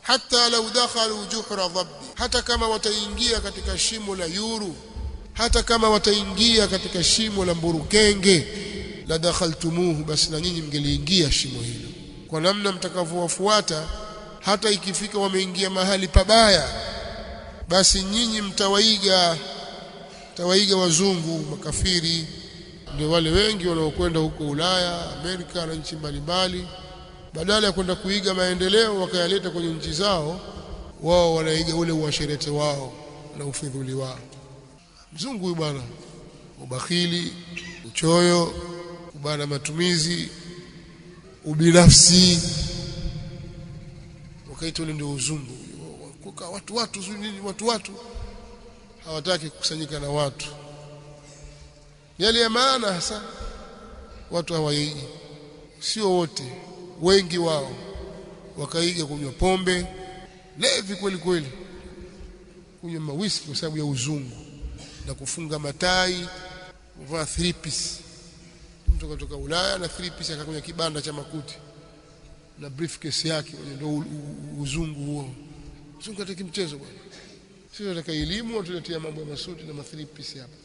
hata law dakhalu juhra dhabb, hata kama wataingia katika shimo la yuru, hata kama wataingia katika shimo la mburukenge, la dakhaltumuhu, basi na nyinyi mngeliingia shimo hilo. Kwa namna mtakavyowafuata, hata ikifika wameingia mahali pabaya, basi nyinyi mtawaiga wazungu makafiri. Ndio wale wengi wanaokwenda huko Ulaya, Amerika na nchi mbalimbali, badala ya kwenda kuiga maendeleo wakayaleta kwenye nchi zao, wao wanaiga ule uasherete wao na ufidhuli wao. Mzungu huyu bwana, ubakhili, uchoyo, kubana matumizi, ubinafsi, wakaita ule ndio uzungu. Kuka watu hawataki kukusanyika na watu. Yale ya maana hasa watu hawaiji, sio wote, wengi wao wakaiga kunywa pombe, levi kweli kweli, kunywa mawhisky kwa sababu ya uzungu, na kufunga matai, kuvaa 3 piece. Mtu kutoka Ulaya na 3 piece akakunya kibanda cha makuti na briefcase yake, ndio uzungu huo. Uzungu hataki mchezo bwana. Sio nataka elimu, tuletea mambo ya masuti na 3 piece hapa.